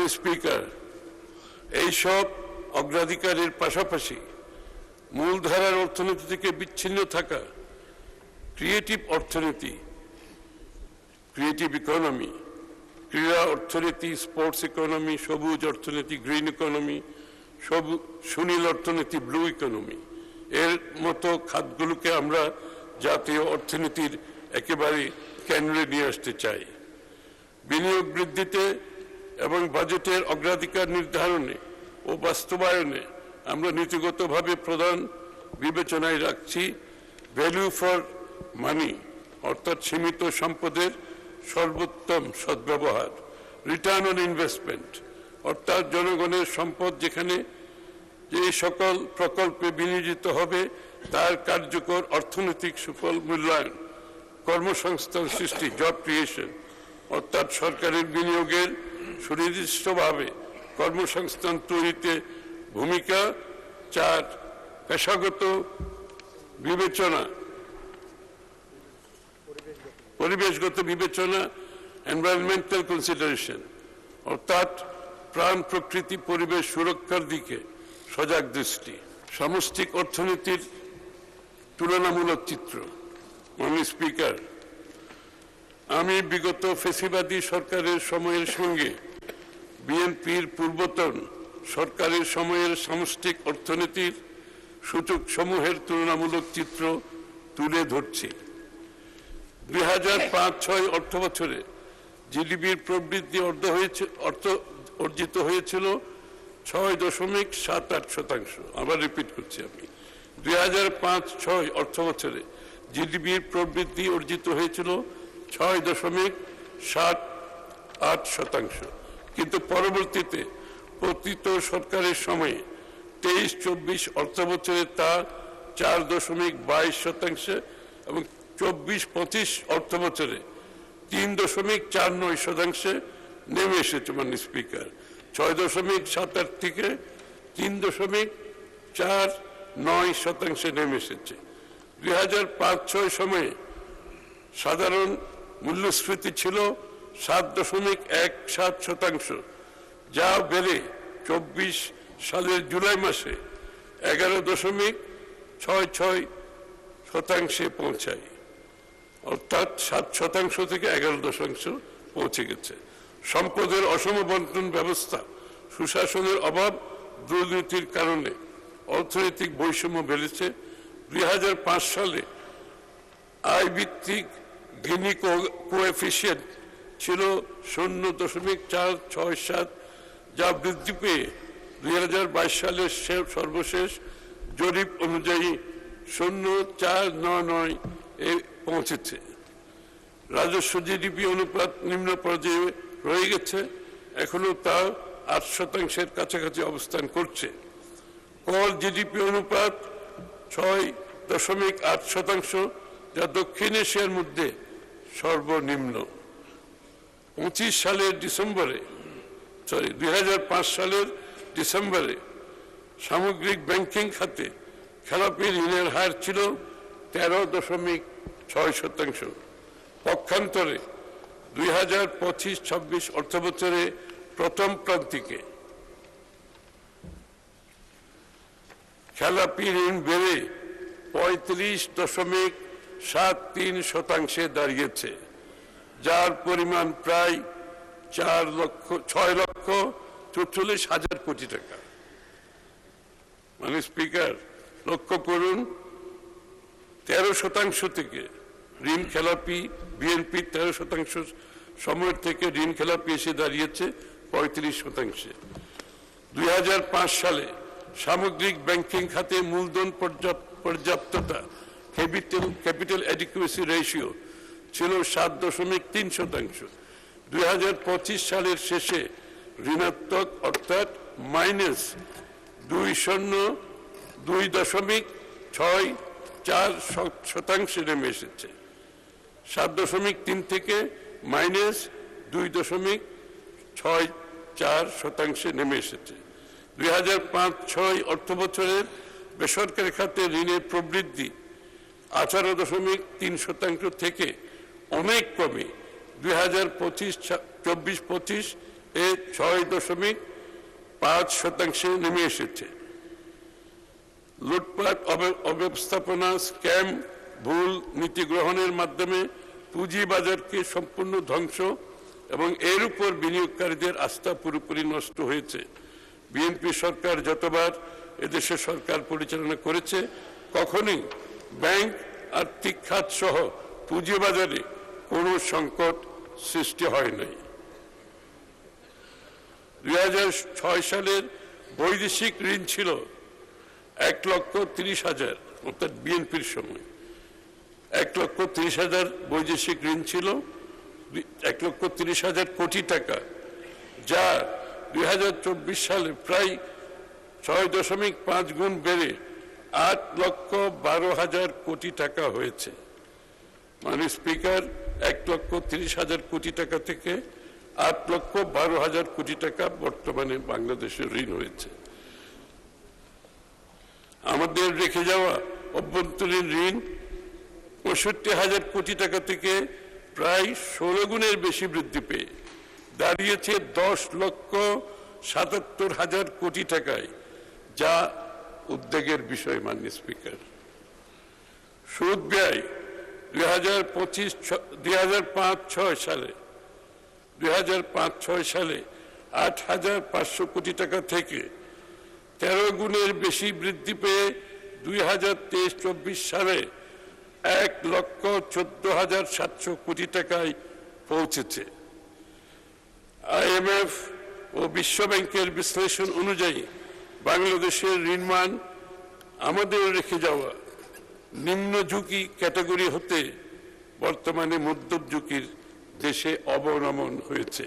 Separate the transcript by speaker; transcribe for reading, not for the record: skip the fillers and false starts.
Speaker 1: মাননীয় স্পিকার, এইসব অগ্রাধিকারের পাশাপাশি মূলধারার অর্থনীতি থেকে বিচ্ছিন্ন থাকা ক্রিয়েটিভ অর্থনীতি, ক্রিয়েটিভ ইকোনমি, ক্রীড়া অর্থনীতি, স্পোর্টস ইকোনমি, সবুজ অর্থনীতি, গ্রিন ইকোনমি, সুনীল অর্থনীতি, ব্লু ইকোনমি, এর মতো খাতগুলোকে আমরা জাতীয় অর্থনীতির একেবারে কেন্দ্রে নিয়ে আসতে চাই। বিনিয়োগ বৃদ্ধিতে এবং বাজেটের অগ্রাধিকার নির্ধারণে ও বাস্তবায়নে আমরা নীতিগতভাবে প্রধান বিবেচনায় রাখছি ভ্যালু ফর মানি, অর্থাৎ সীমিত সম্পদের সর্বোত্তম সদ্ব্যবহার, রিটার্ন অন ইনভেস্টমেন্ট, অর্থাৎ জনগণের সম্পদ যেখানে যে সকল প্রকল্পে বিনিয়োজিত হবে তার কার্যকর অর্থনৈতিক সুফল মূল্যায়ন, কর্মসংস্থান সৃষ্টি, জব ক্রিয়েশন, অর্থাৎ সরকারের বিনিয়োগের সুনির্দিষ্টভাবে কর্মসংস্থান তৈরিতে ভূমিকা। 4, পেশাগত বিবেচনা, পরিবেশগত বিবেচনা, এনভায়রনমেন্টাল কনসিডারেশন, অর্থাৎ প্রাণ প্রকৃতি পরিবেশ সুরক্ষার দিকে সজাগ দৃষ্টি। সামষ্টিক অর্থনীতির তুলনামূলক চিত্র। মাননীয় স্পিকার, আমি বিগত ফ্যাসিবাদী সরকারের সময়ের সঙ্গে বিএনপির পূর্বতন সরকারের সময়ের সামষ্টিক অর্থনীতির সূচক সমূহের তুলনামূলক চিত্র তুলে ধরছি। 2005-06 অর্থ বছরে জিডিপির প্রবৃদ্ধি অর্জিত হয়েছিল 6.78%। আবার রিপিট করছি আমি, 2005-06 অর্থ বছরে জিডিপির প্রবৃদ্ধি অর্জিত হয়েছিল 6.78%, কিন্তু পরবর্তীতে পতিত সরকারের সময়ে 23-24 অর্থ বছরে তা 4.22% এবং 24-25 অর্থ বছরে 3.49% নেমে এসেছে। মাননীয় স্পিকার, 6.78 থেকে 3.49% নেমে এসেছে। 2005-06 সময়ে সাধারণ মূল্যস্ফীতি ছিল 7.17%, যা বেড়ে 24 সালের জুলাই মাসে 11.66% পৌঁছায়, অর্থাৎ 7% থেকে 11% পৌঁছে গেছে। সম্পদের অসম বন্টন ব্যবস্থা, সুশাসনের অভাব, দুর্নীতির কারণে অর্থনৈতিক বৈষম্য বেড়েছে। 2005 সালে আয় ভিত্তিক গিনি কোএফিসিয়েন্ট ছিল 0.467, যা বৃদ্ধি পেয়ে 2022 সালের সর্বশেষ জরিপ অনুযায়ী 0.499 এ পৌঁছেছে। রাজস্ব জিডিপি অনুপাত নিম্ন পর্যায়ে রয়ে গেছে, এখনো তা 8% কাছাকাছি অবস্থান করছে। কর জিডিপি অনুপাত 6.8%, যা দক্ষিণ এশিয়ার মধ্যে সর্বনিম্ন। 2005 সালের ডিসেম্বরে সামগ্রিক ব্যাংকিং খাতে খেলাপি ঋণের হার ছিল 13.6%। পক্ষান্তরে 2025-26 অর্থ বছরে প্রথম প্রান্তিকে খেলাপি ঋণ বেড়ে 35.73% দাঁড়িয়েছে, যার পরিমাণ প্রায় 6,44,000 কোটি টাকা। মাননীয় স্পিকার, লক্ষ্য করুন, 13% থেকে ঋণ খেলাপি, বিএনপি 13% সময়ের থেকে ঋণ খেলাপি এসে দাঁড়িয়েছে 35%। 2005 সালে সামগ্রিক ব্যাংকিং খাতে মূলধন পর্যাপ্ততা, ক্যাপিটাল অ্যাডিকুয়েসি রেশিও ছিল 7.3%। 2025 সালের শেষে ঋণাত্মক, অর্থাৎ -2.64% নেমে এসেছে। 7.3 থেকে -2.64% নেমে এসেছে। 2005-06 অর্থ বছরের বেসরকারি খাতে ঋণের প্রবৃদ্ধি 18.3% থেকে অনেক কমে 2024-25 6.5% নেমে এসেছে। লুটপাট, অব্যবস্থাপনা, স্ক্যাম, ভুল নীতি গ্রহণের মাধ্যমে পুঁজিবাজারকে সম্পূর্ণ ধ্বংস এবং এর উপর বিনিয়োগকারীদের আস্থা পুরোপুরি নষ্ট হয়েছে। বিএনপি সরকার যতবার এদেশে সরকার পরিচালনা করেছে কখনোই ব্যাংক, আর্থিক খাত সহ পুঁজিবাজারে কোনো সংকট সৃষ্টি হয় নাই। 2006 সালের বৈদেশিক ঋণ ছিল 1,30,000, অর্থাৎ বিএনপির সময় 1,30,000 বৈদেশিক ঋণ ছিল, 1,30,000 কোটি টাকা, যা 2024 সালে প্রায় 6.5 গুণ বেড়ে 8,12,000 কোটি টাকা হয়েছে। মানে স্পিকার, 1,30,000 কোটি টাকা থেকে 8,12,000 কোটি টাকা বর্তমানে বাংলাদেশের ঋণ হয়েছে। আমাদের রেখে যাওয়া অভ্যন্তরীণ ঋণ 65,000 কোটি টাকা থেকে প্রায় 16 গুণের বেশি বৃদ্ধি পেয়ে দাঁড়িয়েছে 10,77,000 কোটি টাকায়, যা উদ্বেগের বিষয়। মাননীয় স্পিকার, সুদ ব্যয় 2005-06 সালে 8,500 কোটি টাকা থেকে 13 গুণের বেশি বৃদ্ধি পেয়ে 2023-24 সালে 1,14,700 কোটি টাকায় পৌঁছেছে। IMF ও বিশ্ব ব্যাংকের বিশ্লেষণ অনুযায়ী বাংলাদেশের ঋণমান আমাদের রেখে যাওয়া নিম্ন ঝুঁকি ক্যাটাগরি হতে বর্তমানে মধ্যম ঝুঁকির দেশে অবনমন হয়েছে।